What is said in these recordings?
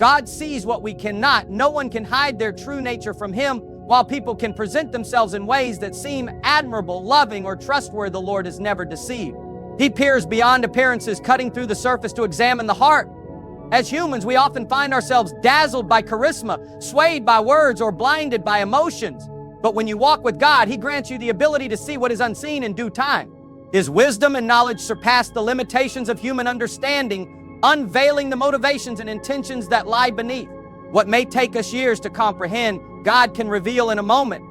God sees what we cannot. No one can hide their true nature from Him. While people can present themselves in ways that seem admirable, loving, or trustworthy, the Lord is never deceived. He peers beyond appearances, cutting through the surface to examine the heart. As humans, we often find ourselves dazzled by charisma, swayed by words, or blinded by emotions. But when you walk with God, He grants you the ability to see what is unseen in due time. His wisdom and knowledge surpass the limitations of human understanding, unveiling the motivations and intentions that lie beneath. What may take us years to comprehend, God can reveal in a moment.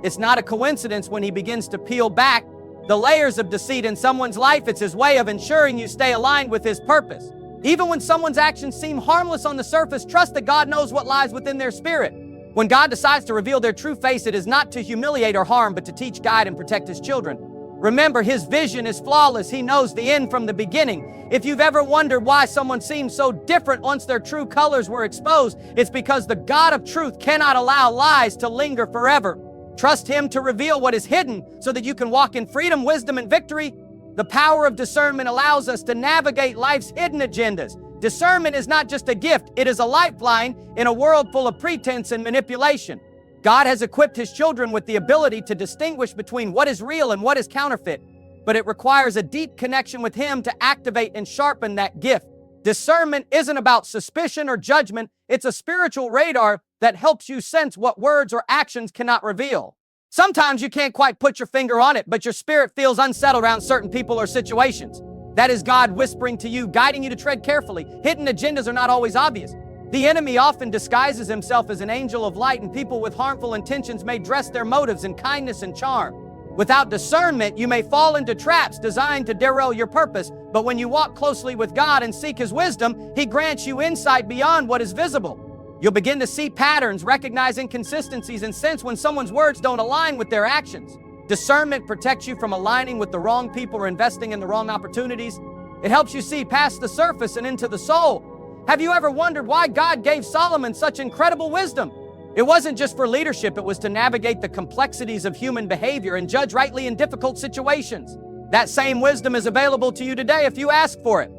It's not a coincidence when He begins to peel back the layers of deceit in someone's life. It's His way of ensuring you stay aligned with His purpose. Even when someone's actions seem harmless on the surface, trust that God knows what lies within their spirit. When God decides to reveal their true face, it is not to humiliate or harm, but to teach, guide, and protect His children. Remember, His vision is flawless. He knows the end from the beginning. If you've ever wondered why someone seems so different once their true colors were exposed, it's because the God of truth cannot allow lies to linger forever. Trust Him to reveal what is hidden so that you can walk in freedom, wisdom, and victory. The power of discernment allows us to navigate life's hidden agendas. Discernment is not just a gift, it is a lifeline in a world full of pretense and manipulation. God has equipped His children with the ability to distinguish between what is real and what is counterfeit, but it requires a deep connection with Him to activate and sharpen that gift. Discernment isn't about suspicion or judgment, it's a spiritual radar that helps you sense what words or actions cannot reveal. Sometimes you can't quite put your finger on it, but your spirit feels unsettled around certain people or situations. That is God whispering to you, guiding you to tread carefully. Hidden agendas are not always obvious. The enemy often disguises himself as an angel of light, and people with harmful intentions may dress their motives in kindness and charm. Without discernment, you may fall into traps designed to derail your purpose, but when you walk closely with God and seek His wisdom, He grants you insight beyond what is visible. You'll begin to see patterns, recognize inconsistencies, and sense when someone's words don't align with their actions. Discernment protects you from aligning with the wrong people or investing in the wrong opportunities. It helps you see past the surface and into the soul. Have you ever wondered why God gave Solomon such incredible wisdom? It wasn't just for leadership, it was to navigate the complexities of human behavior and judge rightly in difficult situations. That same wisdom is available to you today if you ask for it.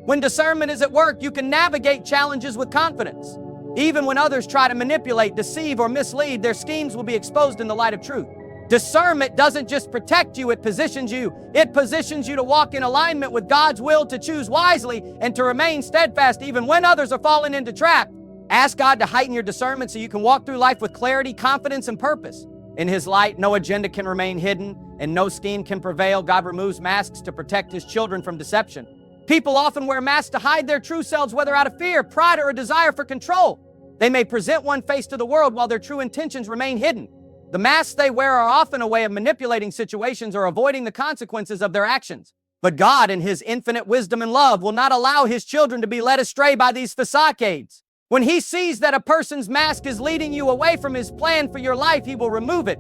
When discernment is at work, you can navigate challenges with confidence. Even when others try to manipulate, deceive, or mislead, their schemes will be exposed in the light of truth. Discernment doesn't just protect you, it positions you. It positions you to walk in alignment with God's will, to choose wisely, and to remain steadfast even when others are falling into traps. Ask God to heighten your discernment so you can walk through life with clarity, confidence, and purpose. In His light, no agenda can remain hidden, and no scheme can prevail. God removes masks to protect His children from deception. People often wear masks to hide their true selves, whether out of fear, pride, or a desire for control. They may present one face to the world while their true intentions remain hidden. The masks they wear are often a way of manipulating situations or avoiding the consequences of their actions. But God, in His infinite wisdom and love, will not allow His children to be led astray by these facades. When He sees that a person's mask is leading you away from His plan for your life, He will remove it.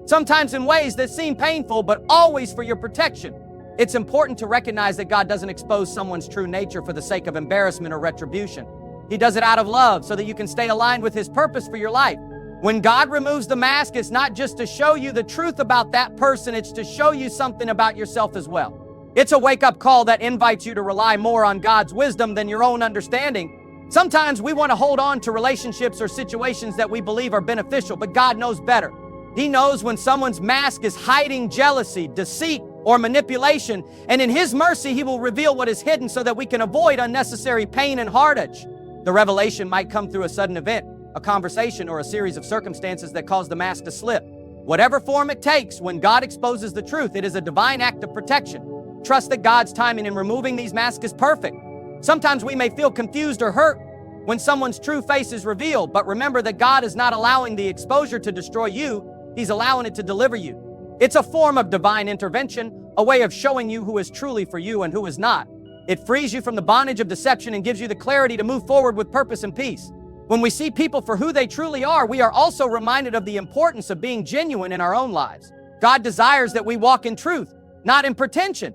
Sometimes in ways that seem painful, but always for your protection. It's important to recognize that God doesn't expose someone's true nature for the sake of embarrassment or retribution. He does it out of love so that you can stay aligned with His purpose for your life. When God removes the mask, it's not just to show you the truth about that person, it's to show you something about yourself as well. It's a wake-up call that invites you to rely more on God's wisdom than your own understanding. Sometimes we want to hold on to relationships or situations that we believe are beneficial, but God knows better. He knows when someone's mask is hiding jealousy, deceit, or manipulation, and in His mercy, He will reveal what is hidden so that we can avoid unnecessary pain and heartache. The revelation might come through a sudden event, a conversation, or a series of circumstances that cause the mask to slip. Whatever form it takes, when God exposes the truth, it is a divine act of protection. Trust that God's timing in removing these masks is perfect. Sometimes we may feel confused or hurt when someone's true face is revealed, but remember that God is not allowing the exposure to destroy you, He's allowing it to deliver you. It's a form of divine intervention, a way of showing you who is truly for you and who is not. It frees you from the bondage of deception and gives you the clarity to move forward with purpose and peace. When we see people for who they truly are, we are also reminded of the importance of being genuine in our own lives. God desires that we walk in truth, not in pretension.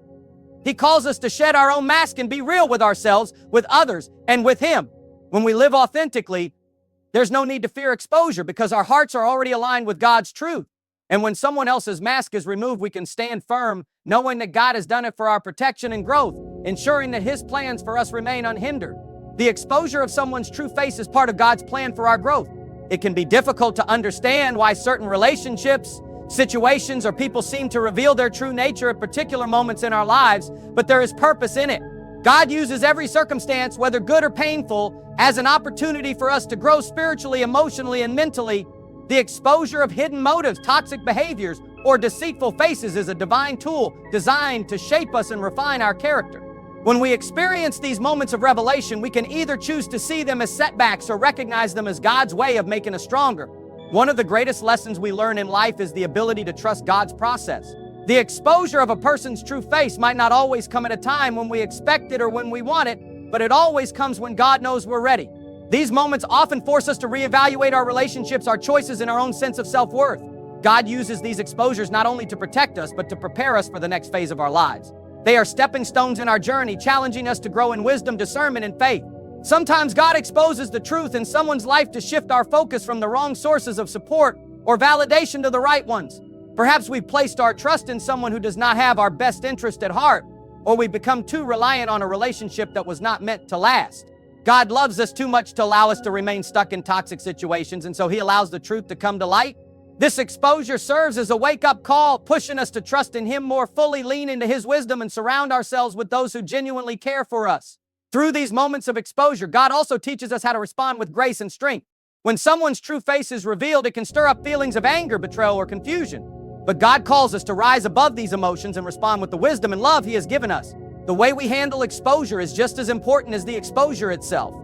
He calls us to shed our own mask and be real with ourselves, with others, and with Him. When we live authentically, there's no need to fear exposure because our hearts are already aligned with God's truth. And when someone else's mask is removed, we can stand firm, knowing that God has done it for our protection and growth, ensuring that His plans for us remain unhindered. The exposure of someone's true face is part of God's plan for our growth. It can be difficult to understand why certain relationships, situations, or people seem to reveal their true nature at particular moments in our lives, but there is purpose in it. God uses every circumstance, whether good or painful, as an opportunity for us to grow spiritually, emotionally, and mentally. The exposure of hidden motives, toxic behaviors, or deceitful faces is a divine tool designed to shape us and refine our character. When we experience these moments of revelation, we can either choose to see them as setbacks or recognize them as God's way of making us stronger. One of the greatest lessons we learn in life is the ability to trust God's process. The exposure of a person's true face might not always come at a time when we expect it or when we want it, but it always comes when God knows we're ready. These moments often force us to reevaluate our relationships, our choices, and our own sense of self-worth. God uses these exposures not only to protect us, but to prepare us for the next phase of our lives. They are stepping stones in our journey, challenging us to grow in wisdom, discernment, and faith. Sometimes God exposes the truth in someone's life to shift our focus from the wrong sources of support or validation to the right ones. Perhaps we've placed our trust in someone who does not have our best interest at heart, or we've become too reliant on a relationship that was not meant to last. God loves us too much to allow us to remain stuck in toxic situations, and so He allows the truth to come to light. This exposure serves as a wake-up call, pushing us to trust in Him more fully, lean into His wisdom, and surround ourselves with those who genuinely care for us. Through these moments of exposure, God also teaches us how to respond with grace and strength. When someone's true face is revealed, it can stir up feelings of anger, betrayal, or confusion. But God calls us to rise above these emotions and respond with the wisdom and love He has given us. The way we handle exposure is just as important as the exposure itself.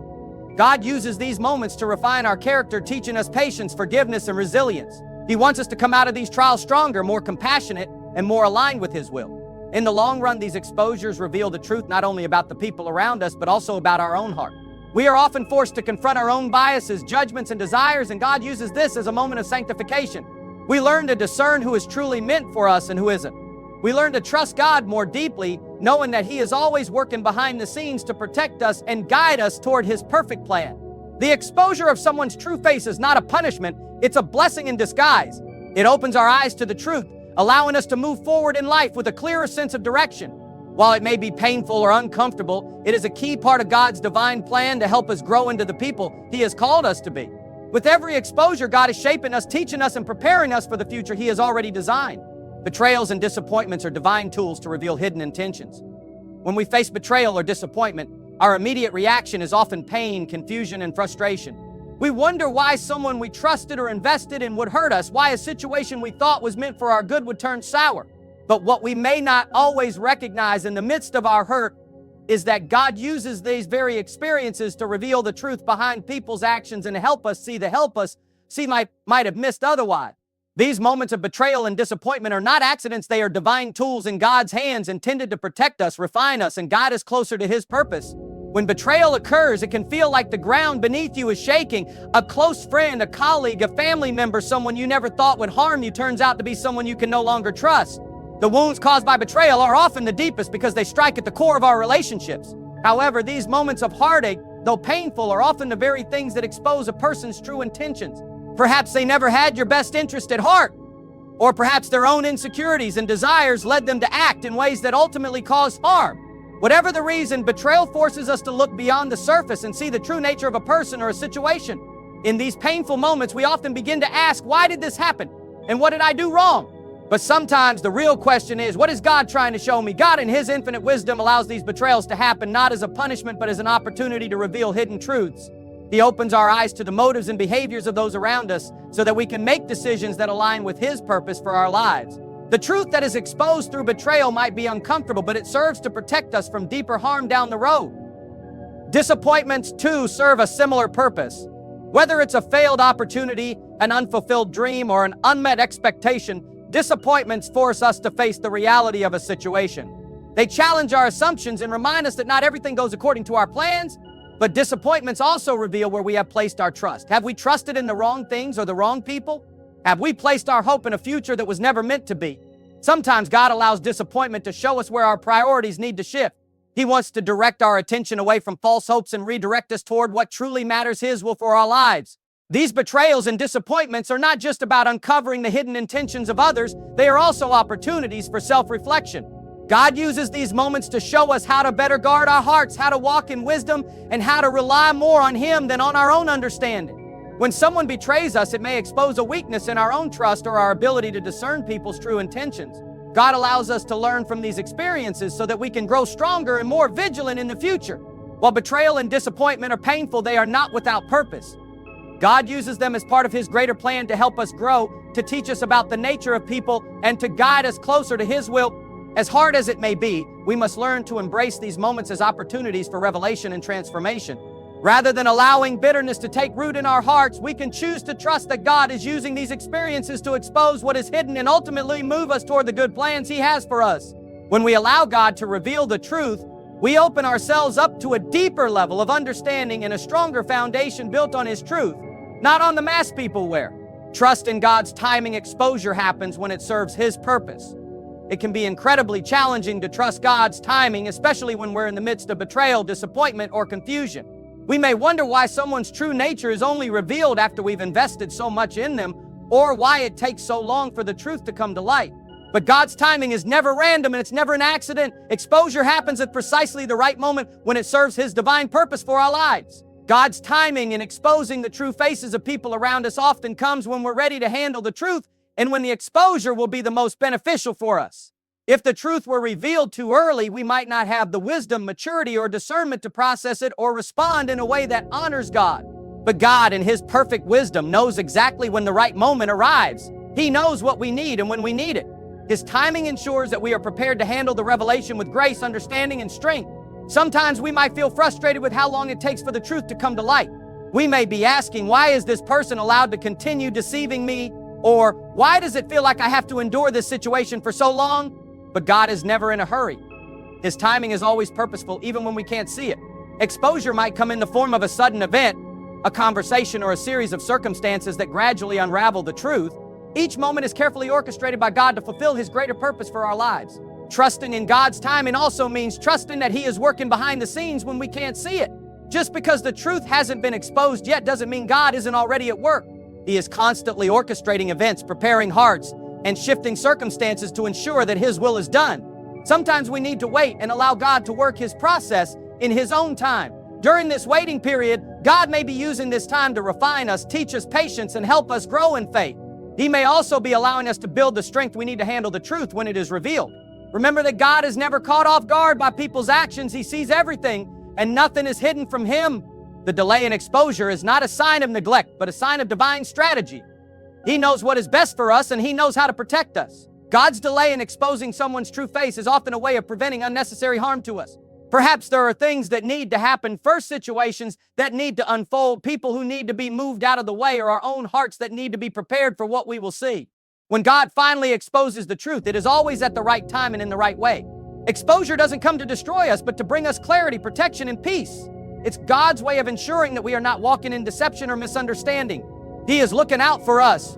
God uses these moments to refine our character, teaching us patience, forgiveness, and resilience. He wants us to come out of these trials stronger, more compassionate, and more aligned with His will. In the long run, these exposures reveal the truth not only about the people around us, but also about our own heart. We are often forced to confront our own biases, judgments, and desires, and God uses this as a moment of sanctification. We learn to discern who is truly meant for us and who isn't. We learn to trust God more deeply, knowing that He is always working behind the scenes to protect us and guide us toward His perfect plan. The exposure of someone's true face is not a punishment, it's a blessing in disguise. It opens our eyes to the truth, allowing us to move forward in life with a clearer sense of direction. While it may be painful or uncomfortable, it is a key part of God's divine plan to help us grow into the people He has called us to be. With every exposure, God is shaping us, teaching us, and preparing us for the future He has already designed. Betrayals and disappointments are divine tools to reveal hidden intentions. When we face betrayal or disappointment, our immediate reaction is often pain, confusion, and frustration. We wonder why someone we trusted or invested in would hurt us, why a situation we thought was meant for our good would turn sour. But what we may not always recognize in the midst of our hurt is that God uses these very experiences to reveal the truth behind people's actions and help us see might have missed otherwise. These moments of betrayal and disappointment are not accidents. They are divine tools in God's hands intended to protect us, refine us, and guide us closer to His purpose. When betrayal occurs, it can feel like the ground beneath you is shaking. A close friend, a colleague, a family member, someone you never thought would harm you turns out to be someone you can no longer trust. The wounds caused by betrayal are often the deepest because they strike at the core of our relationships. However, these moments of heartache, though painful, are often the very things that expose a person's true intentions. Perhaps they never had your best interest at heart, or perhaps their own insecurities and desires led them to act in ways that ultimately caused harm. Whatever the reason, betrayal forces us to look beyond the surface and see the true nature of a person or a situation. In these painful moments, we often begin to ask, why did this happen? And what did I do wrong? But sometimes the real question is, what is God trying to show me? God in His infinite wisdom allows these betrayals to happen not as a punishment, but as an opportunity to reveal hidden truths. He opens our eyes to the motives and behaviors of those around us so that we can make decisions that align with His purpose for our lives. The truth that is exposed through betrayal might be uncomfortable, but it serves to protect us from deeper harm down the road. Disappointments, too, serve a similar purpose. Whether it's a failed opportunity, an unfulfilled dream, or an unmet expectation, disappointments force us to face the reality of a situation. They challenge our assumptions and remind us that not everything goes according to our plans, but disappointments also reveal where we have placed our trust. Have we trusted in the wrong things or the wrong people? Have we placed our hope in a future that was never meant to be? Sometimes God allows disappointment to show us where our priorities need to shift. He wants to direct our attention away from false hopes and redirect us toward what truly matters His will for our lives. These betrayals and disappointments are not just about uncovering the hidden intentions of others, they are also opportunities for self-reflection. God uses these moments to show us how to better guard our hearts, how to walk in wisdom, and how to rely more on Him than on our own understanding. When someone betrays us, it may expose a weakness in our own trust or our ability to discern people's true intentions. God allows us to learn from these experiences so that we can grow stronger and more vigilant in the future. While betrayal and disappointment are painful, they are not without purpose. God uses them as part of His greater plan to help us grow, to teach us about the nature of people, and to guide us closer to His will. As hard as it may be, we must learn to embrace these moments as opportunities for revelation and transformation. Rather than allowing bitterness to take root in our hearts, we can choose to trust that God is using these experiences to expose what is hidden and ultimately move us toward the good plans He has for us. When we allow God to reveal the truth, we open ourselves up to a deeper level of understanding and a stronger foundation built on His truth, not on the mask people wear. Trust in God's timing. Exposure happens when it serves His purpose. It can be incredibly challenging to trust God's timing, especially when we're in the midst of betrayal, disappointment, or confusion. We may wonder why someone's true nature is only revealed after we've invested so much in them, or why it takes so long for the truth to come to light. But God's timing is never random, and it's never an accident. Exposure happens at precisely the right moment when it serves His divine purpose for our lives. God's timing in exposing the true faces of people around us often comes when we're ready to handle the truth and when the exposure will be the most beneficial for us. If the truth were revealed too early, we might not have the wisdom, maturity, or discernment to process it or respond in a way that honors God. But God, in His perfect wisdom, knows exactly when the right moment arrives. He knows what we need and when we need it. His timing ensures that we are prepared to handle the revelation with grace, understanding, and strength. Sometimes we might feel frustrated with how long it takes for the truth to come to light. We may be asking, why is this person allowed to continue deceiving me? Or why does it feel like I have to endure this situation for so long? But God is never in a hurry. His timing is always purposeful, even when we can't see it. Exposure might come in the form of a sudden event, a conversation, or a series of circumstances that gradually unravel the truth. Each moment is carefully orchestrated by God to fulfill His greater purpose for our lives. Trusting in God's timing also means trusting that He is working behind the scenes when we can't see it. Just because the truth hasn't been exposed yet doesn't mean God isn't already at work. He is constantly orchestrating events, preparing hearts, and shifting circumstances to ensure that His will is done. Sometimes we need to wait and allow God to work His process in His own time. During this waiting period, God may be using this time to refine us, teach us patience, and help us grow in faith. He may also be allowing us to build the strength we need to handle the truth when it is revealed. Remember that God is never caught off guard by people's actions. He sees everything, and nothing is hidden from Him. The delay in exposure is not a sign of neglect, but a sign of divine strategy. He knows what is best for us, and He knows how to protect us. God's delay in exposing someone's true face is often a way of preventing unnecessary harm to us. Perhaps there are things that need to happen first, situations that need to unfold, people who need to be moved out of the way, or our own hearts that need to be prepared for what we will see. When God finally exposes the truth, it is always at the right time and in the right way. Exposure doesn't come to destroy us, but to bring us clarity, protection, and peace. It's God's way of ensuring that we are not walking in deception or misunderstanding. He is looking out for us,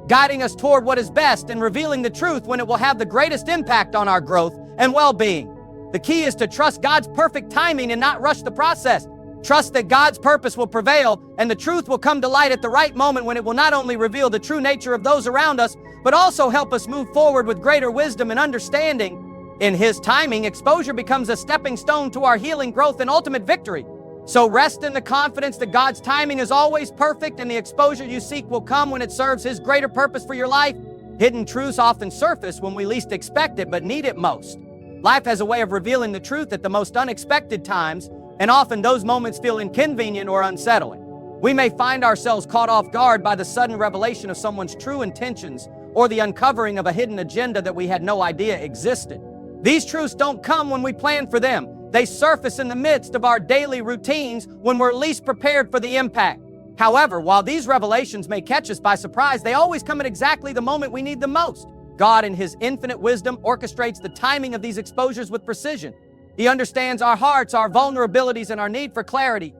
guiding us toward what is best and revealing the truth when it will have the greatest impact on our growth and well-being. The key is to trust God's perfect timing and not rush the process. Trust that God's purpose will prevail and the truth will come to light at the right moment, when it will not only reveal the true nature of those around us, but also help us move forward with greater wisdom and understanding. In His timing, exposure becomes a stepping stone to our healing, growth, and ultimate victory. So rest in the confidence that God's timing is always perfect, and the exposure you seek will come when it serves His greater purpose for your life. Hidden truths often surface when we least expect it, but need it most. Life has a way of revealing the truth at the most unexpected times, and often those moments feel inconvenient or unsettling. We may find ourselves caught off guard by the sudden revelation of someone's true intentions or the uncovering of a hidden agenda that we had no idea existed. These truths don't come when we plan for them. They surface in the midst of our daily routines when we're least prepared for the impact. However, while these revelations may catch us by surprise, they always come at exactly the moment we need them most. God, in His infinite wisdom, orchestrates the timing of these exposures with precision. He understands our hearts, our vulnerabilities, and our need for clarity.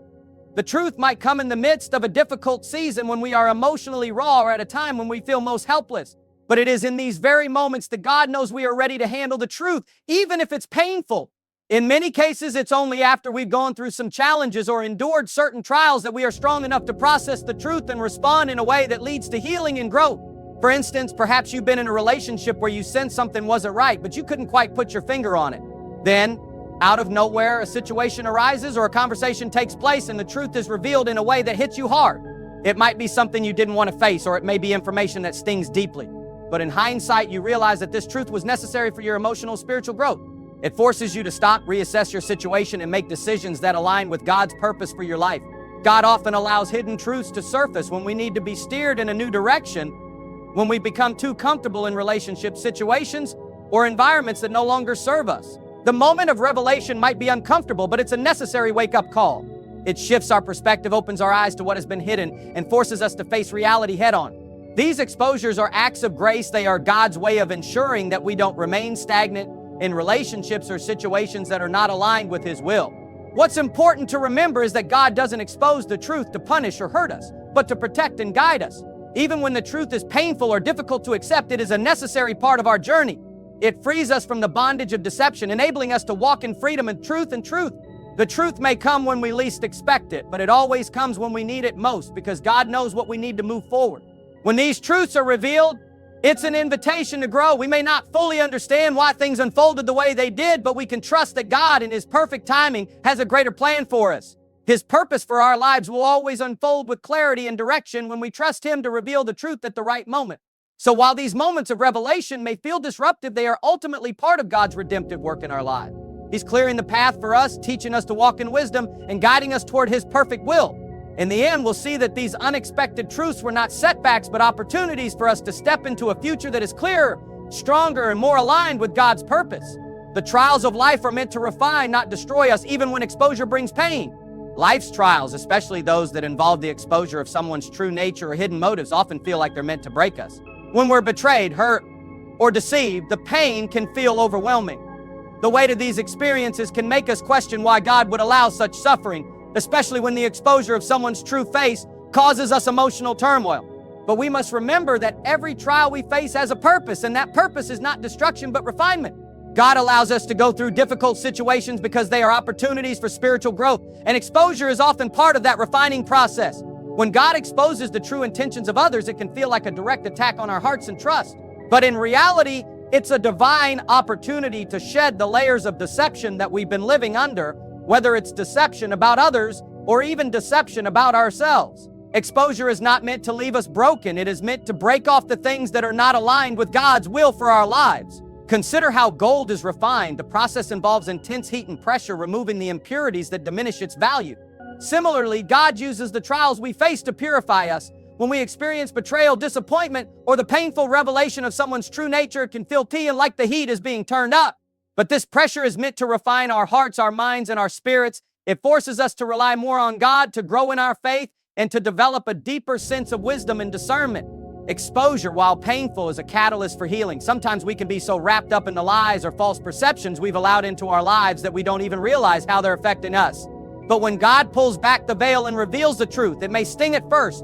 The truth might come in the midst of a difficult season when we are emotionally raw, or at a time when we feel most helpless. But it is in these very moments that God knows we are ready to handle the truth, even if it's painful. In many cases, it's only after we've gone through some challenges or endured certain trials that we are strong enough to process the truth and respond in a way that leads to healing and growth. For instance, perhaps you've been in a relationship where you sensed something wasn't right, but you couldn't quite put your finger on it. Then, out of nowhere, a situation arises or a conversation takes place and the truth is revealed in a way that hits you hard. It might be something you didn't want to face, or it may be information that stings deeply. But in hindsight, you realize that this truth was necessary for your emotional, spiritual growth. It forces you to stop, reassess your situation, and make decisions that align with God's purpose for your life. God often allows hidden truths to surface when we need to be steered in a new direction, when we become too comfortable in relationship situations or environments that no longer serve us. The moment of revelation might be uncomfortable, but it's a necessary wake-up call. It shifts our perspective, opens our eyes to what has been hidden, and forces us to face reality head-on. These exposures are acts of grace. They are God's way of ensuring that we don't remain stagnant in relationships or situations that are not aligned with His will. What's important to remember is that God doesn't expose the truth to punish or hurt us, but to protect and guide us. Even when the truth is painful or difficult to accept, it is a necessary part of our journey. It frees us from the bondage of deception, enabling us to walk in freedom and truth. The truth may come when we least expect it, but it always comes when we need it most, because God knows what we need to move forward. When these truths are revealed, it's an invitation to grow. We may not fully understand why things unfolded the way they did, but we can trust that God, in His perfect timing, has a greater plan for us. His purpose for our lives will always unfold with clarity and direction when we trust Him to reveal the truth at the right moment. So while these moments of revelation may feel disruptive, they are ultimately part of God's redemptive work in our lives. He's clearing the path for us, teaching us to walk in wisdom, and guiding us toward His perfect will. In the end, we'll see that these unexpected truths were not setbacks, but opportunities for us to step into a future that is clearer, stronger, and more aligned with God's purpose. The trials of life are meant to refine, not destroy us, even when exposure brings pain. Life's trials, especially those that involve the exposure of someone's true nature or hidden motives, often feel like they're meant to break us. When we're betrayed, hurt, or deceived, the pain can feel overwhelming. The weight of these experiences can make us question why God would allow such suffering, especially when the exposure of someone's true face causes us emotional turmoil. But we must remember that every trial we face has a purpose, and that purpose is not destruction but refinement. God allows us to go through difficult situations because they are opportunities for spiritual growth, and exposure is often part of that refining process. When God exposes the true intentions of others, it can feel like a direct attack on our hearts and trust. But in reality, it's a divine opportunity to shed the layers of deception that we've been living under, whether it's deception about others or even deception about ourselves. Exposure is not meant to leave us broken. It is meant to break off the things that are not aligned with God's will for our lives. Consider how gold is refined. The process involves intense heat and pressure, removing the impurities that diminish its value. Similarly, God uses the trials we face to purify us. When we experience betrayal, disappointment, or the painful revelation of someone's true nature, it can feel like the heat is being turned up. But this pressure is meant to refine our hearts, our minds, and our spirits. It forces us to rely more on God, to grow in our faith, and to develop a deeper sense of wisdom and discernment. Exposure, while painful, is a catalyst for healing. Sometimes we can be so wrapped up in the lies or false perceptions we've allowed into our lives that we don't even realize how they're affecting us. But when God pulls back the veil and reveals the truth, it may sting at first,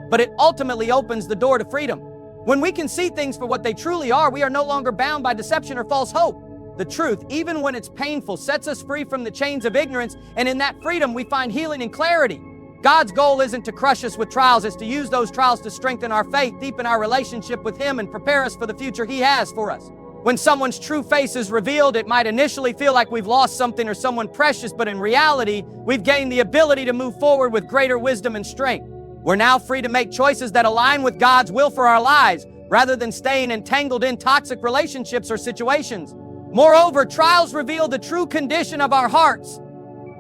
but it ultimately opens the door to freedom. When we can see things for what they truly are, we are no longer bound by deception or false hope. The truth, even when it's painful, sets us free from the chains of ignorance, and in that freedom we find healing and clarity. God's goal isn't to crush us with trials, it's to use those trials to strengthen our faith, deepen our relationship with Him, and prepare us for the future He has for us. When someone's true face is revealed, it might initially feel like we've lost something or someone precious, but in reality, we've gained the ability to move forward with greater wisdom and strength. We're now free to make choices that align with God's will for our lives, rather than staying entangled in toxic relationships or situations. Moreover, trials reveal the true condition of our hearts.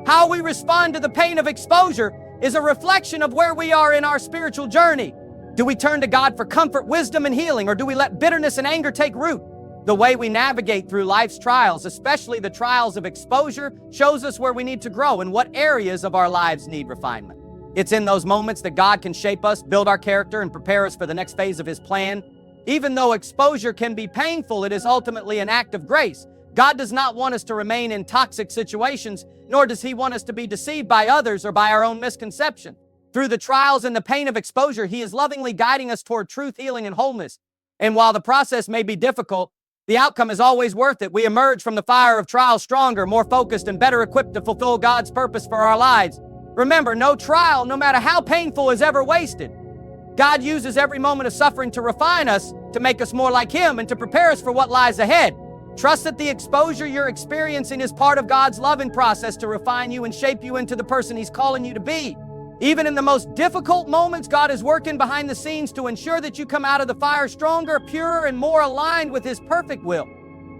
How we respond to the pain of exposure is a reflection of where we are in our spiritual journey. Do we turn to God for comfort, wisdom, and healing, or do we let bitterness and anger take root? The way we navigate through life's trials, especially the trials of exposure, shows us where we need to grow and what areas of our lives need refinement. It's in those moments that God can shape us, build our character, and prepare us for the next phase of His plan. Even though exposure can be painful, it is ultimately an act of grace. God does not want us to remain in toxic situations, nor does He want us to be deceived by others or by our own misconception. Through the trials and the pain of exposure, He is lovingly guiding us toward truth, healing, and wholeness. And while the process may be difficult, the outcome is always worth it. We emerge from the fire of trials stronger, more focused, and better equipped to fulfill God's purpose for our lives. Remember, no trial, no matter how painful, is ever wasted. God uses every moment of suffering to refine us, to make us more like Him, and to prepare us for what lies ahead. Trust that the exposure you're experiencing is part of God's loving process to refine you and shape you into the person He's calling you to be. Even in the most difficult moments, God is working behind the scenes to ensure that you come out of the fire stronger, purer, and more aligned with His perfect will.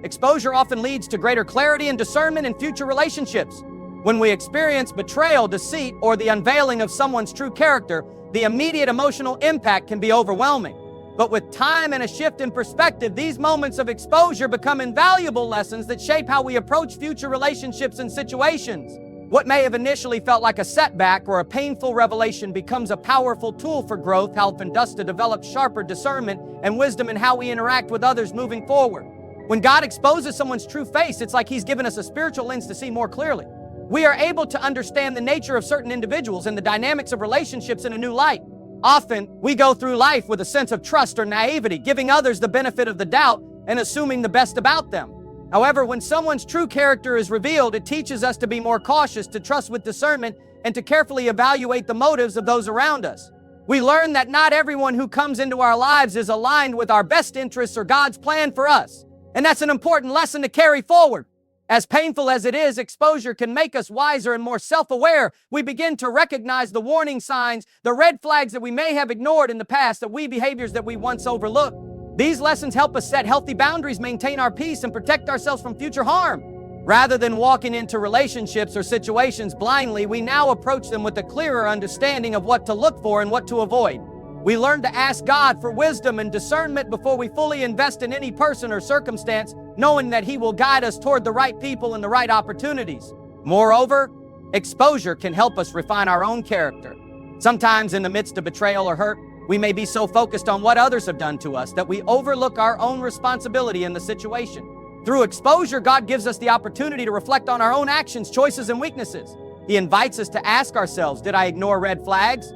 Exposure often leads to greater clarity and discernment in future relationships. When we experience betrayal, deceit, or the unveiling of someone's true character, the immediate emotional impact can be overwhelming. But with time and a shift in perspective, these moments of exposure become invaluable lessons that shape how we approach future relationships and situations. What may have initially felt like a setback or a painful revelation becomes a powerful tool for growth, helping us to develop sharper discernment and wisdom in how we interact with others moving forward. When God exposes someone's true face, it's like He's given us a spiritual lens to see more clearly. We are able to understand the nature of certain individuals and the dynamics of relationships in a new light. Often, we go through life with a sense of trust or naivety, giving others the benefit of the doubt and assuming the best about them. However, when someone's true character is revealed, it teaches us to be more cautious, to trust with discernment, and to carefully evaluate the motives of those around us. We learn that not everyone who comes into our lives is aligned with our best interests or God's plan for us. And that's an important lesson to carry forward. As painful as it is, exposure can make us wiser and more self-aware. We begin to recognize the warning signs, the red flags that we may have ignored in the past, the behaviors that we once overlooked. These lessons help us set healthy boundaries, maintain our peace, and protect ourselves from future harm. Rather than walking into relationships or situations blindly, we now approach them with a clearer understanding of what to look for and what to avoid. We learn to ask God for wisdom and discernment before we fully invest in any person or circumstance, knowing that He will guide us toward the right people and the right opportunities. Moreover, exposure can help us refine our own character. Sometimes in the midst of betrayal or hurt, we may be so focused on what others have done to us that we overlook our own responsibility in the situation. Through exposure, God gives us the opportunity to reflect on our own actions, choices, and weaknesses. He invites us to ask ourselves, did I ignore red flags?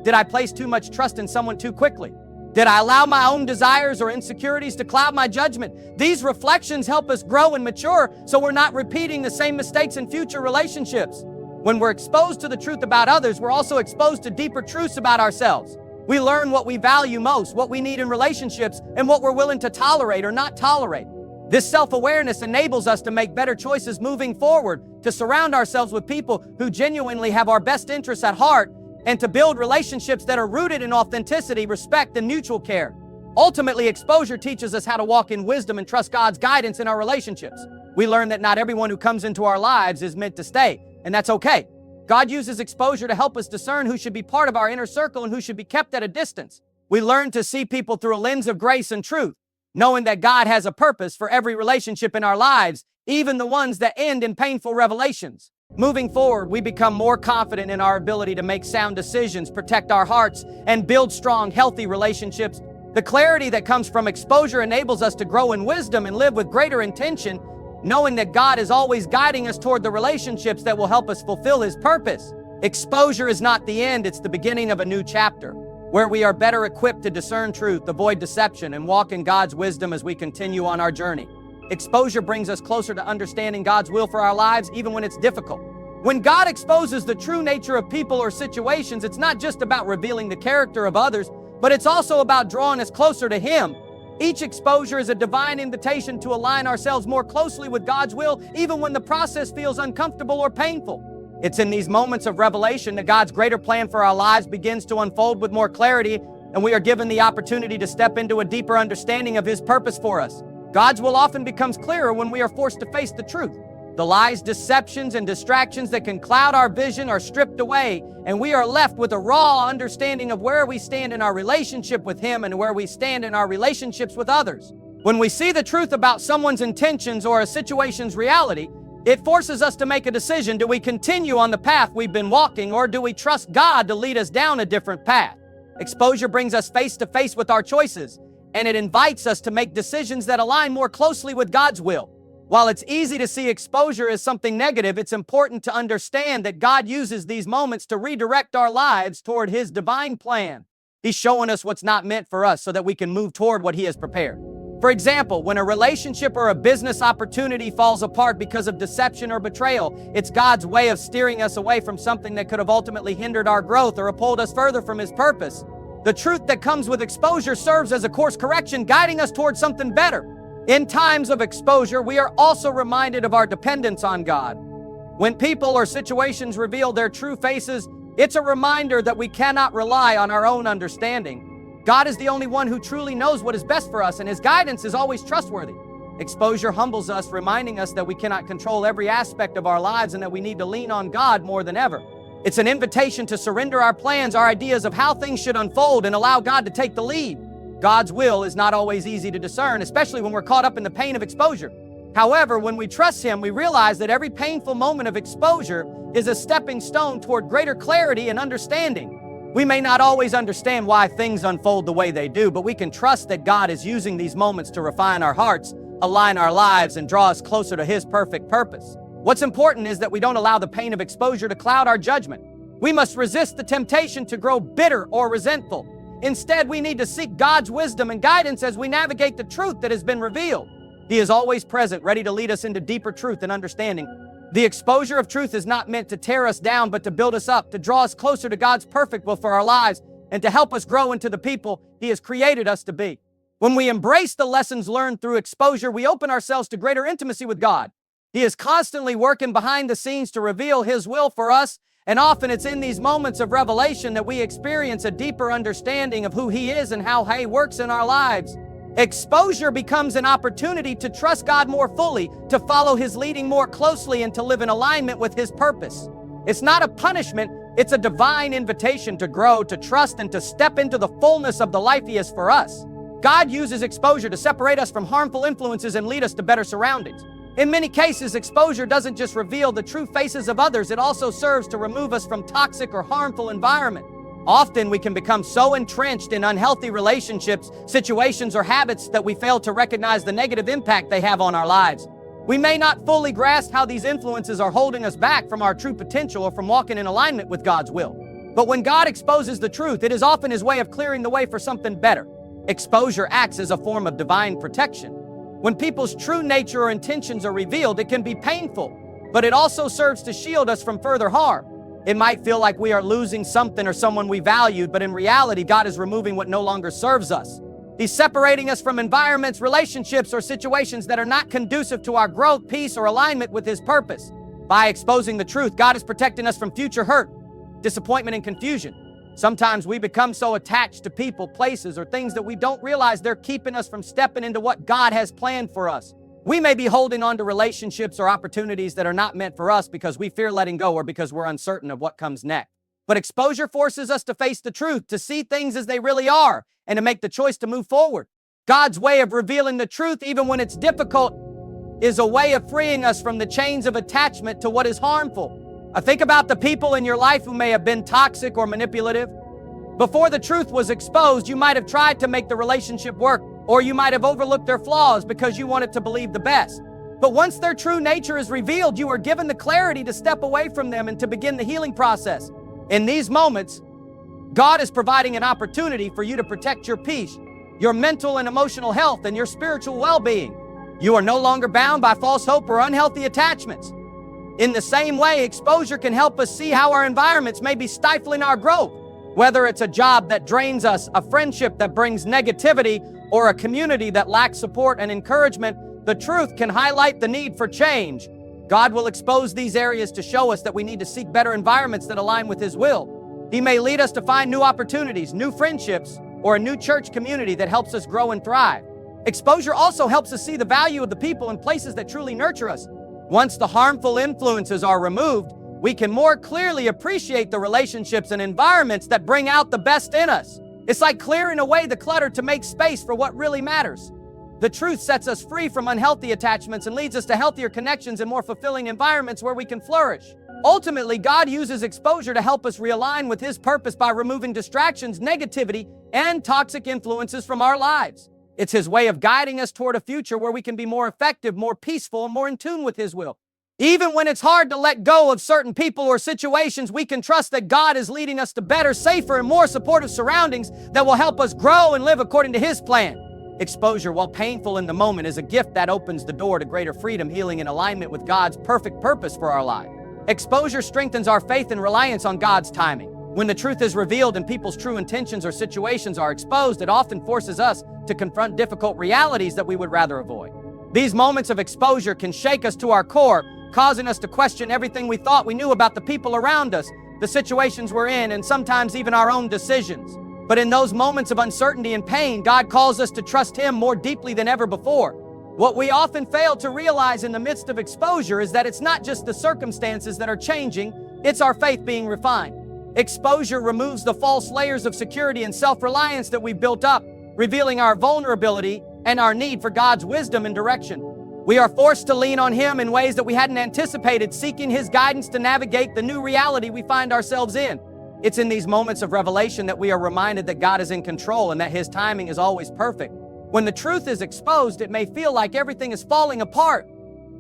Did I place too much trust in someone too quickly? Did I allow my own desires or insecurities to cloud my judgment? These reflections help us grow and mature so we're not repeating the same mistakes in future relationships. When we're exposed to the truth about others, we're also exposed to deeper truths about ourselves. We learn what we value most, what we need in relationships, and what we're willing to tolerate or not tolerate. This self-awareness enables us to make better choices moving forward, to surround ourselves with people who genuinely have our best interests at heart, and to build relationships that are rooted in authenticity, respect, and mutual care. Ultimately, exposure teaches us how to walk in wisdom and trust God's guidance in our relationships. We learn that not everyone who comes into our lives is meant to stay, and that's okay. God uses exposure to help us discern who should be part of our inner circle and who should be kept at a distance. We learn to see people through a lens of grace and truth, knowing that God has a purpose for every relationship in our lives, even the ones that end in painful revelations. Moving forward, we become more confident in our ability to make sound decisions, protect our hearts, and build strong, healthy relationships. The clarity that comes from exposure enables us to grow in wisdom and live with greater intention, knowing that God is always guiding us toward the relationships that will help us fulfill His purpose. Exposure is not the end, it's the beginning of a new chapter, where we are better equipped to discern truth, avoid deception, and walk in God's wisdom as we continue on our journey. Exposure brings us closer to understanding God's will for our lives, even when it's difficult. When God exposes the true nature of people or situations, it's not just about revealing the character of others, but it's also about drawing us closer to Him. Each exposure is a divine invitation to align ourselves more closely with God's will, even when the process feels uncomfortable or painful. It's in these moments of revelation that God's greater plan for our lives begins to unfold with more clarity, and we are given the opportunity to step into a deeper understanding of His purpose for us. God's will often becomes clearer when we are forced to face the truth. The lies, deceptions, and distractions that can cloud our vision are stripped away, and we are left with a raw understanding of where we stand in our relationship with Him and where we stand in our relationships with others. When we see the truth about someone's intentions or a situation's reality, it forces us to make a decision. Do we continue on the path we've been walking, or do we trust God to lead us down a different path? Exposure brings us face to face with our choices, and it invites us to make decisions that align more closely with God's will. While it's easy to see exposure as something negative, it's important to understand that God uses these moments to redirect our lives toward His divine plan. He's showing us what's not meant for us so that we can move toward what He has prepared. For example, when a relationship or a business opportunity falls apart because of deception or betrayal, it's God's way of steering us away from something that could have ultimately hindered our growth or pulled us further from His purpose. The truth that comes with exposure serves as a course correction, guiding us towards something better. In times of exposure, we are also reminded of our dependence on God. When people or situations reveal their true faces, it's a reminder that we cannot rely on our own understanding. God is the only one who truly knows what is best for us, and His guidance is always trustworthy. Exposure humbles us, reminding us that we cannot control every aspect of our lives and that we need to lean on God more than ever. It's an invitation to surrender our plans, our ideas of how things should unfold, and allow God to take the lead. God's will is not always easy to discern, especially when we're caught up in the pain of exposure. However, when we trust Him, we realize that every painful moment of exposure is a stepping stone toward greater clarity and understanding. We may not always understand why things unfold the way they do, but we can trust that God is using these moments to refine our hearts, align our lives, and draw us closer to His perfect purpose. What's important is that we don't allow the pain of exposure to cloud our judgment. We must resist the temptation to grow bitter or resentful. Instead, we need to seek God's wisdom and guidance as we navigate the truth that has been revealed. He is always present, ready to lead us into deeper truth and understanding. The exposure of truth is not meant to tear us down, but to build us up, to draw us closer to God's perfect will for our lives, and to help us grow into the people He has created us to be. When we embrace the lessons learned through exposure, we open ourselves to greater intimacy with God. He is constantly working behind the scenes to reveal His will for us, and often it's in these moments of revelation that we experience a deeper understanding of who He is and how He works in our lives. Exposure becomes an opportunity to trust God more fully, to follow His leading more closely, and to live in alignment with His purpose. It's not a punishment, it's a divine invitation to grow, to trust, and to step into the fullness of the life He has for us. God uses exposure to separate us from harmful influences and lead us to better surroundings. In many cases, exposure doesn't just reveal the true faces of others, it also serves to remove us from toxic or harmful environment. Often we can become so entrenched in unhealthy relationships, situations, or habits that we fail to recognize the negative impact they have on our lives. We may not fully grasp how these influences are holding us back from our true potential or from walking in alignment with God's will. But when God exposes the truth, it is often His way of clearing the way for something better. Exposure acts as a form of divine protection. When people's true nature or intentions are revealed, it can be painful, but it also serves to shield us from further harm. It might feel like we are losing something or someone we valued, but in reality, God is removing what no longer serves us. He's separating us from environments, relationships, or situations that are not conducive to our growth, peace, or alignment with His purpose. By exposing the truth, God is protecting us from future hurt, disappointment, and confusion. Sometimes we become so attached to people, places, or things that we don't realize they're keeping us from stepping into what God has planned for us. We may be holding on to relationships or opportunities that are not meant for us because we fear letting go or because we're uncertain of what comes next. But exposure forces us to face the truth, to see things as they really are, and to make the choice to move forward. God's way of revealing the truth, even when it's difficult, is a way of freeing us from the chains of attachment to what is harmful. Think about the people in your life who may have been toxic or manipulative. Before the truth was exposed, you might have tried to make the relationship work, or you might have overlooked their flaws because you wanted to believe the best. But once their true nature is revealed, you are given the clarity to step away from them and to begin the healing process. In these moments, God is providing an opportunity for you to protect your peace, your mental and emotional health, and your spiritual well-being. You are no longer bound by false hope or unhealthy attachments. In the same way, exposure can help us see how our environments may be stifling our growth. Whether it's a job that drains us, a friendship that brings negativity, or a community that lacks support and encouragement, the truth can highlight the need for change. God will expose these areas to show us that we need to seek better environments that align with His will. He may lead us to find new opportunities, new friendships, or a new church community that helps us grow and thrive. Exposure also helps us see the value of the people and places that truly nurture us. Once the harmful influences are removed, we can more clearly appreciate the relationships and environments that bring out the best in us. It's like clearing away the clutter to make space for what really matters. The truth sets us free from unhealthy attachments and leads us to healthier connections and more fulfilling environments where we can flourish. Ultimately, God uses exposure to help us realign with His purpose by removing distractions, negativity, and toxic influences from our lives. It's His way of guiding us toward a future where we can be more effective, more peaceful, and more in tune with His will. Even when it's hard to let go of certain people or situations, we can trust that God is leading us to better, safer, and more supportive surroundings that will help us grow and live according to His plan. Exposure, while painful in the moment, is a gift that opens the door to greater freedom, healing, and alignment with God's perfect purpose for our life. Exposure strengthens our faith and reliance on God's timing. When the truth is revealed and people's true intentions or situations are exposed, it often forces us to confront difficult realities that we would rather avoid. These moments of exposure can shake us to our core, causing us to question everything we thought we knew about the people around us, the situations we're in, and sometimes even our own decisions. But in those moments of uncertainty and pain, God calls us to trust Him more deeply than ever before. What we often fail to realize in the midst of exposure is that it's not just the circumstances that are changing, it's our faith being refined. Exposure removes the false layers of security and self-reliance that we've built up, revealing our vulnerability and our need for God's wisdom and direction. We are forced to lean on Him in ways that we hadn't anticipated, seeking His guidance to navigate the new reality we find ourselves in. It's in these moments of revelation that we are reminded that God is in control and that His timing is always perfect. When the truth is exposed, it may feel like everything is falling apart.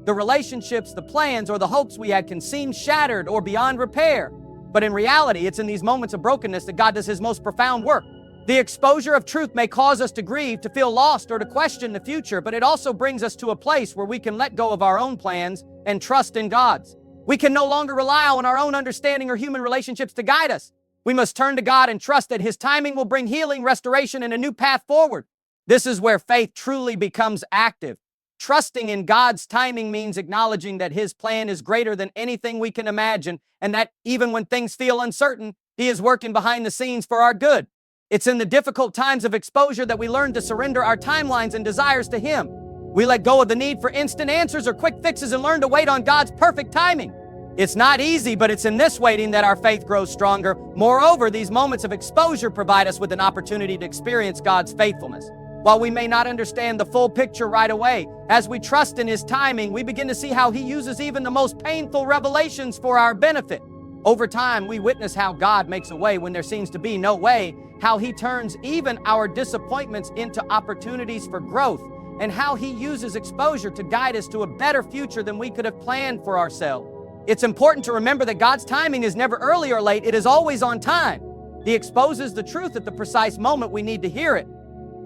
The relationships, the plans, or the hopes we had can seem shattered or beyond repair. But in reality, it's in these moments of brokenness that God does His most profound work. The exposure of truth may cause us to grieve, to feel lost, or to question the future, but it also brings us to a place where we can let go of our own plans and trust in God's. We can no longer rely on our own understanding or human relationships to guide us. We must turn to God and trust that His timing will bring healing, restoration, and a new path forward. This is where faith truly becomes active. Trusting in God's timing means acknowledging that His plan is greater than anything we can imagine, and that even when things feel uncertain, He is working behind the scenes for our good. It's in the difficult times of exposure that we learn to surrender our timelines and desires to Him. We let go of the need for instant answers or quick fixes and learn to wait on God's perfect timing. It's not easy, but it's in this waiting that our faith grows stronger. Moreover, these moments of exposure provide us with an opportunity to experience God's faithfulness. While we may not understand the full picture right away, as we trust in His timing, we begin to see how He uses even the most painful revelations for our benefit. Over time, we witness how God makes a way when there seems to be no way, how He turns even our disappointments into opportunities for growth, and how He uses exposure to guide us to a better future than we could have planned for ourselves. It's important to remember that God's timing is never early or late, it is always on time. He exposes the truth at the precise moment we need to hear it.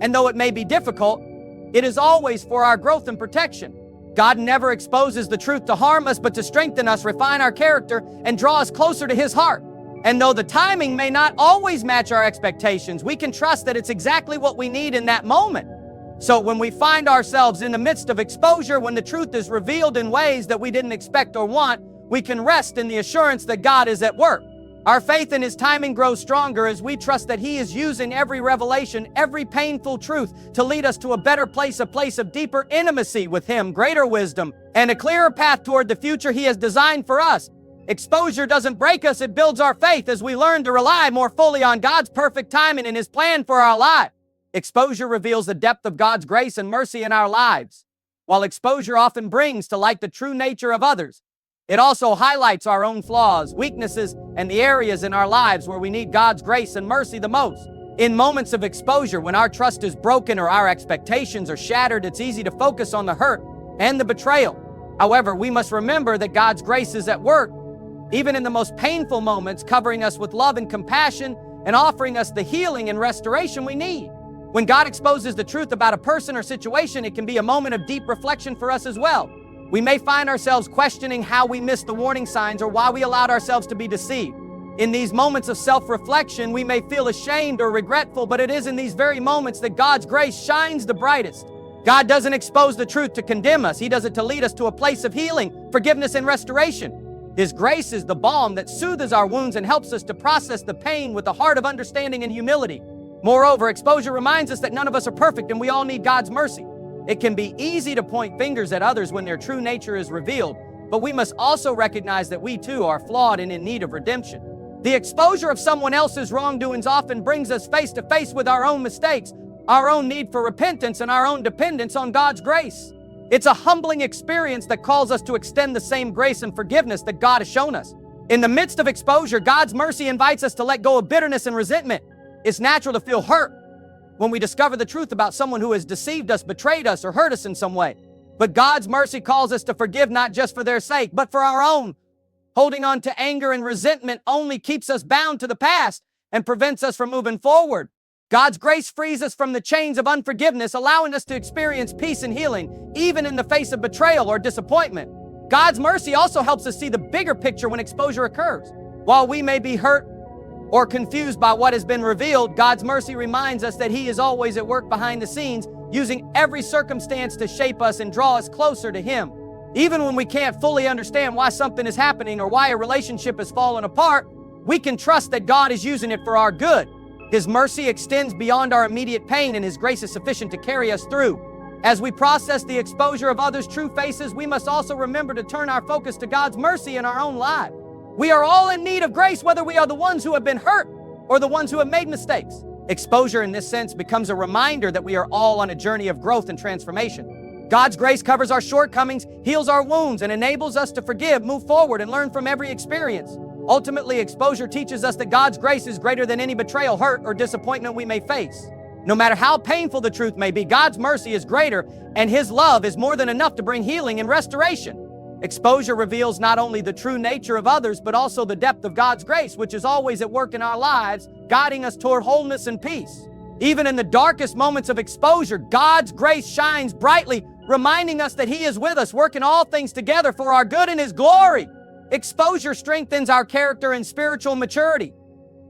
And though it may be difficult, it is always for our growth and protection. God never exposes the truth to harm us, but to strengthen us, refine our character, and draw us closer to His heart. And though the timing may not always match our expectations, we can trust that it's exactly what we need in that moment. So when we find ourselves in the midst of exposure, when the truth is revealed in ways that we didn't expect or want, we can rest in the assurance that God is at work. Our faith in His timing grows stronger as we trust that He is using every revelation, every painful truth to lead us to a better place, a place of deeper intimacy with Him, greater wisdom, and a clearer path toward the future He has designed for us. Exposure doesn't break us, it builds our faith as we learn to rely more fully on God's perfect timing and His plan for our life. Exposure reveals the depth of God's grace and mercy in our lives. While exposure often brings to light the true nature of others, it also highlights our own flaws, weaknesses, and the areas in our lives where we need God's grace and mercy the most. In moments of exposure, when our trust is broken or our expectations are shattered, it's easy to focus on the hurt and the betrayal. However, we must remember that God's grace is at work, even in the most painful moments, covering us with love and compassion and offering us the healing and restoration we need. When God exposes the truth about a person or situation, it can be a moment of deep reflection for us as well. We may find ourselves questioning how we missed the warning signs or why we allowed ourselves to be deceived. In these moments of self-reflection, we may feel ashamed or regretful, but it is in these very moments that God's grace shines the brightest. God doesn't expose the truth to condemn us. He does it to lead us to a place of healing, forgiveness, and restoration. His grace is the balm that soothes our wounds and helps us to process the pain with a heart of understanding and humility. Moreover, exposure reminds us that none of us are perfect and we all need God's mercy. It can be easy to point fingers at others when their true nature is revealed, but we must also recognize that we too are flawed and in need of redemption. The exposure of someone else's wrongdoings often brings us face to face with our own mistakes, our own need for repentance, and our own dependence on God's grace. It's a humbling experience that calls us to extend the same grace and forgiveness that God has shown us. In the midst of exposure, God's mercy invites us to let go of bitterness and resentment. It's natural to feel hurt when we discover the truth about someone who has deceived us, betrayed us, or hurt us in some way. But God's mercy calls us to forgive not just for their sake, but for our own. Holding on to anger and resentment only keeps us bound to the past and prevents us from moving forward. God's grace frees us from the chains of unforgiveness, allowing us to experience peace and healing, even in the face of betrayal or disappointment. God's mercy also helps us see the bigger picture when exposure occurs. While we may be hurt, or confused by what has been revealed, God's mercy reminds us that He is always at work behind the scenes, using every circumstance to shape us and draw us closer to Him. Even when we can't fully understand why something is happening or why a relationship has fallen apart, we can trust that God is using it for our good. His mercy extends beyond our immediate pain, and His grace is sufficient to carry us through. As we process the exposure of others' true faces, we must also remember to turn our focus to God's mercy in our own lives. We are all in need of grace, whether we are the ones who have been hurt or the ones who have made mistakes. Exposure in this sense becomes a reminder that we are all on a journey of growth and transformation. God's grace covers our shortcomings, heals our wounds, and enables us to forgive, move forward, and learn from every experience. Ultimately, exposure teaches us that God's grace is greater than any betrayal, hurt, or disappointment we may face. No matter how painful the truth may be, God's mercy is greater, and His love is more than enough to bring healing and restoration. Exposure reveals not only the true nature of others, but also the depth of God's grace, which is always at work in our lives, guiding us toward wholeness and peace. Even in the darkest moments of exposure, God's grace shines brightly, reminding us that He is with us, working all things together for our good and His glory. Exposure strengthens our character and spiritual maturity.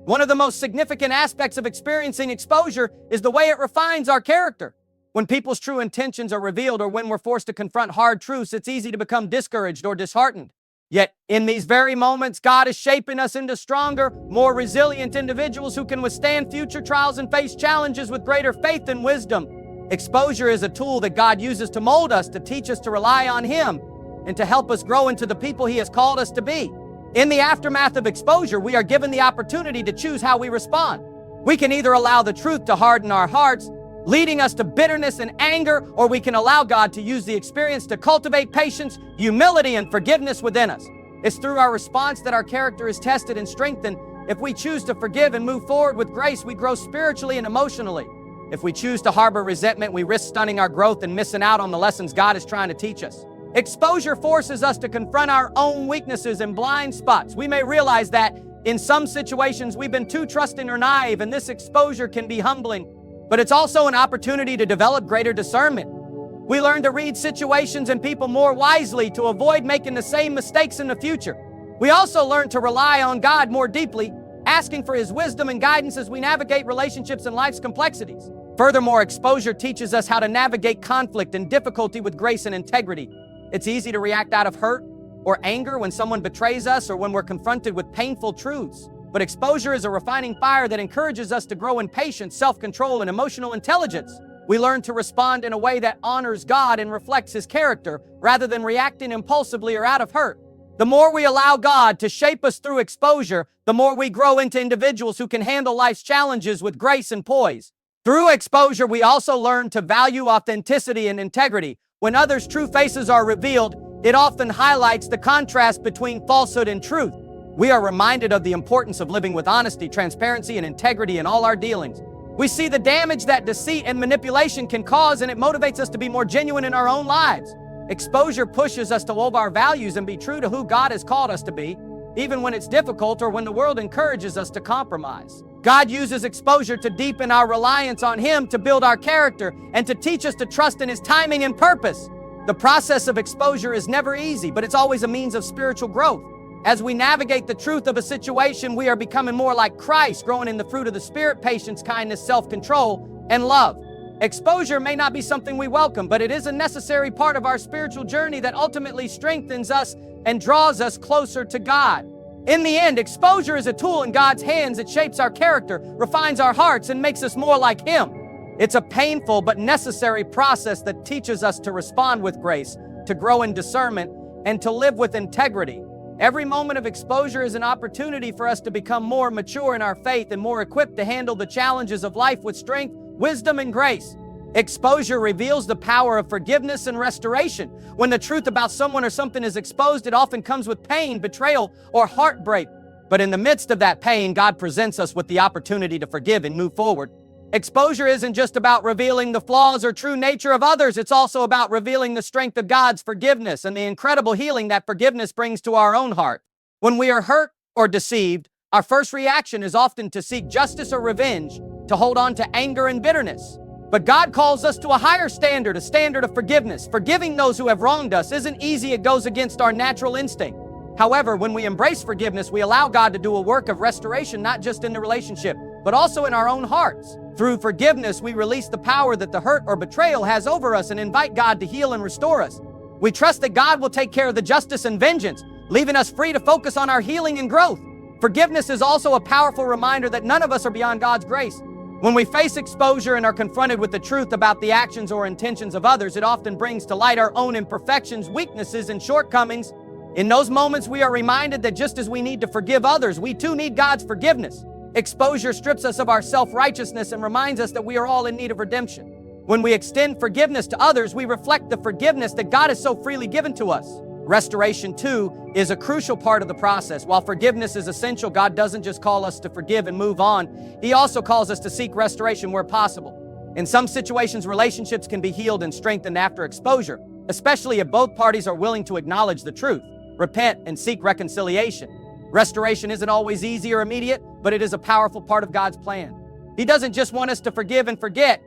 One of the most significant aspects of experiencing exposure is the way it refines our character. When people's true intentions are revealed, or when we're forced to confront hard truths, it's easy to become discouraged or disheartened. Yet, in these very moments, God is shaping us into stronger, more resilient individuals who can withstand future trials and face challenges with greater faith and wisdom. Exposure is a tool that God uses to mold us, to teach us to rely on Him, and to help us grow into the people He has called us to be. In the aftermath of exposure, we are given the opportunity to choose how we respond. We can either allow the truth to harden our hearts, leading us to bitterness and anger, or we can allow God to use the experience to cultivate patience, humility, and forgiveness within us. It's through our response that our character is tested and strengthened. If we choose to forgive and move forward with grace, we grow spiritually and emotionally. If we choose to harbor resentment, we risk stunning our growth and missing out on the lessons God is trying to teach us. Exposure forces us to confront our own weaknesses and blind spots. We may realize that in some situations we've been too trusting or naive, and this exposure can be humbling. But it's also an opportunity to develop greater discernment. We learn to read situations and people more wisely to avoid making the same mistakes in the future. We also learn to rely on God more deeply, asking for His wisdom and guidance as we navigate relationships and life's complexities. Furthermore, exposure teaches us how to navigate conflict and difficulty with grace and integrity. It's easy to react out of hurt or anger when someone betrays us or when we're confronted with painful truths. But exposure is a refining fire that encourages us to grow in patience, self-control, and emotional intelligence. We learn to respond in a way that honors God and reflects His character, rather than reacting impulsively or out of hurt. The more we allow God to shape us through exposure, the more we grow into individuals who can handle life's challenges with grace and poise. Through exposure, we also learn to value authenticity and integrity. When others' true faces are revealed, it often highlights the contrast between falsehood and truth. We are reminded of the importance of living with honesty, transparency, and integrity in all our dealings. We see the damage that deceit and manipulation can cause, and it motivates us to be more genuine in our own lives. Exposure pushes us to love our values and be true to who God has called us to be, even when it's difficult or when the world encourages us to compromise. God uses exposure to deepen our reliance on Him, to build our character, and to teach us to trust in His timing and purpose. The process of exposure is never easy, but it's always a means of spiritual growth. As we navigate the truth of a situation, we are becoming more like Christ, growing in the fruit of the Spirit, patience, kindness, self-control, and love. Exposure may not be something we welcome, but it is a necessary part of our spiritual journey that ultimately strengthens us and draws us closer to God. In the end, exposure is a tool in God's hands that shapes our character, refines our hearts, and makes us more like Him. It's a painful but necessary process that teaches us to respond with grace, to grow in discernment, and to live with integrity. Every moment of exposure is an opportunity for us to become more mature in our faith and more equipped to handle the challenges of life with strength, wisdom, and grace. Exposure reveals the power of forgiveness and restoration. When the truth about someone or something is exposed, it often comes with pain, betrayal, or heartbreak. But in the midst of that pain, God presents us with the opportunity to forgive and move forward. Exposure isn't just about revealing the flaws or true nature of others. It's also about revealing the strength of God's forgiveness and the incredible healing that forgiveness brings to our own heart. When we are hurt or deceived, our first reaction is often to seek justice or revenge, to hold on to anger and bitterness. But God calls us to a higher standard, a standard of forgiveness. Forgiving those who have wronged us isn't easy. It goes against our natural instinct. However, when we embrace forgiveness, we allow God to do a work of restoration, not just in the relationship, but also in our own hearts. Through forgiveness, we release the power that the hurt or betrayal has over us and invite God to heal and restore us. We trust that God will take care of the justice and vengeance, leaving us free to focus on our healing and growth. Forgiveness is also a powerful reminder that none of us are beyond God's grace. When we face exposure and are confronted with the truth about the actions or intentions of others, it often brings to light our own imperfections, weaknesses, and shortcomings. In those moments, we are reminded that just as we need to forgive others, we too need God's forgiveness. Exposure strips us of our self-righteousness and reminds us that we are all in need of redemption. When we extend forgiveness to others, we reflect the forgiveness that God has so freely given to us. Restoration, too, is a crucial part of the process. While forgiveness is essential, God doesn't just call us to forgive and move on. He also calls us to seek restoration where possible. In some situations, relationships can be healed and strengthened after exposure, especially if both parties are willing to acknowledge the truth, repent, and seek reconciliation. Restoration isn't always easy or immediate, but it is a powerful part of God's plan. He doesn't just want us to forgive and forget.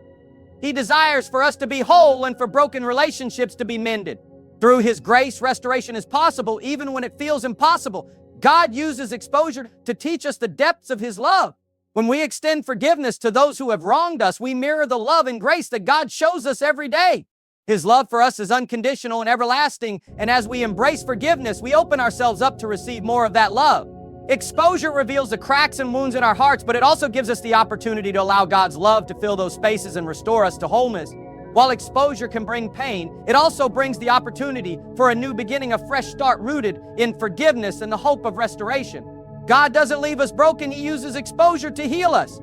He desires for us to be whole and for broken relationships to be mended. Through His grace, restoration is possible even when it feels impossible. God uses exposure to teach us the depths of His love. When we extend forgiveness to those who have wronged us, we mirror the love and grace that God shows us every day. His love for us is unconditional and everlasting, and as we embrace forgiveness, we open ourselves up to receive more of that love. Exposure reveals the cracks and wounds in our hearts, but it also gives us the opportunity to allow God's love to fill those spaces and restore us to wholeness. While exposure can bring pain, it also brings the opportunity for a new beginning, a fresh start rooted in forgiveness and the hope of restoration. God doesn't leave us broken. He uses exposure to heal us.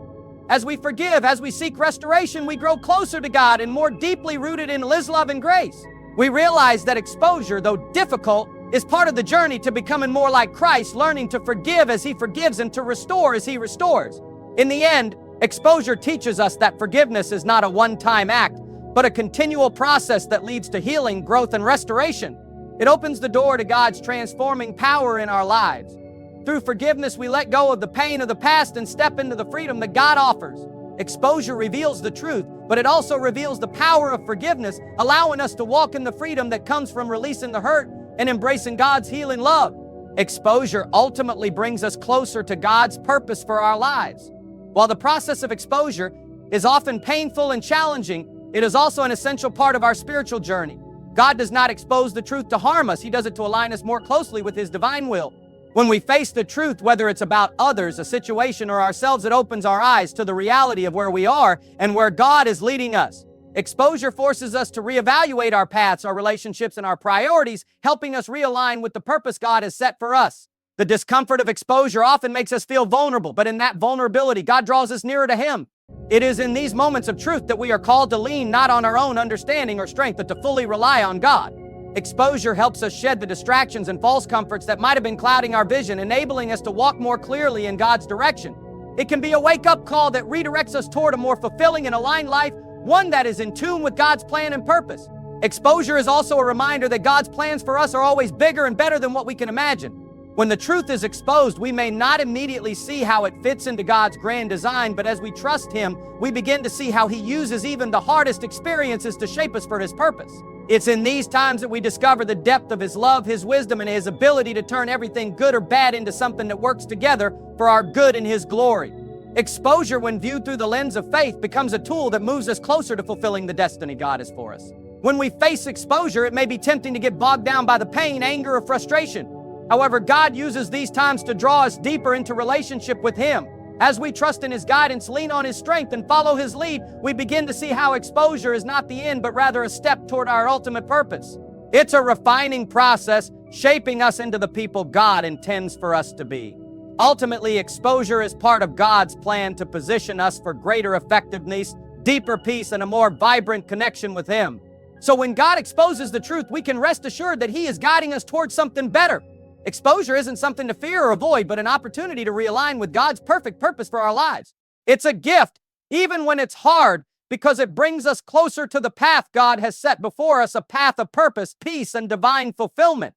As we forgive, as we seek restoration, we grow closer to God and more deeply rooted in His love and grace. We realize that exposure, though difficult, is part of the journey to becoming more like Christ, learning to forgive as He forgives and to restore as He restores. In the end, exposure teaches us that forgiveness is not a one-time act, but a continual process that leads to healing, growth, and restoration. It opens the door to God's transforming power in our lives. Through forgiveness, we let go of the pain of the past and step into the freedom that God offers. Exposure reveals the truth, but it also reveals the power of forgiveness, allowing us to walk in the freedom that comes from releasing the hurt and embracing God's healing love. Exposure ultimately brings us closer to God's purpose for our lives. While the process of exposure is often painful and challenging, it is also an essential part of our spiritual journey. God does not expose the truth to harm us. He does it to align us more closely with His divine will. When we face the truth, whether it's about others, a situation, or ourselves, it opens our eyes to the reality of where we are and where God is leading us. Exposure forces us to reevaluate our paths, our relationships, and our priorities, helping us realign with the purpose God has set for us. The discomfort of exposure often makes us feel vulnerable, but in that vulnerability, God draws us nearer to Him. It is in these moments of truth that we are called to lean not on our own understanding or strength, but to fully rely on God. Exposure helps us shed the distractions and false comforts that might have been clouding our vision, enabling us to walk more clearly in God's direction. It can be a wake-up call that redirects us toward a more fulfilling and aligned life, one that is in tune with God's plan and purpose. Exposure is also a reminder that God's plans for us are always bigger and better than what we can imagine. When the truth is exposed, we may not immediately see how it fits into God's grand design, but as we trust Him, we begin to see how He uses even the hardest experiences to shape us for His purpose. It's in these times that we discover the depth of His love, His wisdom, and His ability to turn everything good or bad into something that works together for our good and His glory. Exposure, when viewed through the lens of faith, becomes a tool that moves us closer to fulfilling the destiny God has for us. When we face exposure, it may be tempting to get bogged down by the pain, anger, or frustration. However, God uses these times to draw us deeper into relationship with Him. As we trust in His guidance, lean on His strength, and follow His lead, we begin to see how exposure is not the end, but rather a step toward our ultimate purpose. It's a refining process, shaping us into the people God intends for us to be. Ultimately, exposure is part of God's plan to position us for greater effectiveness, deeper peace, and a more vibrant connection with Him. So when God exposes the truth, we can rest assured that He is guiding us towards something better. Exposure isn't something to fear or avoid, but an opportunity to realign with God's perfect purpose for our lives. It's a gift, even when it's hard, because it brings us closer to the path God has set before us, a path of purpose, peace, and divine fulfillment.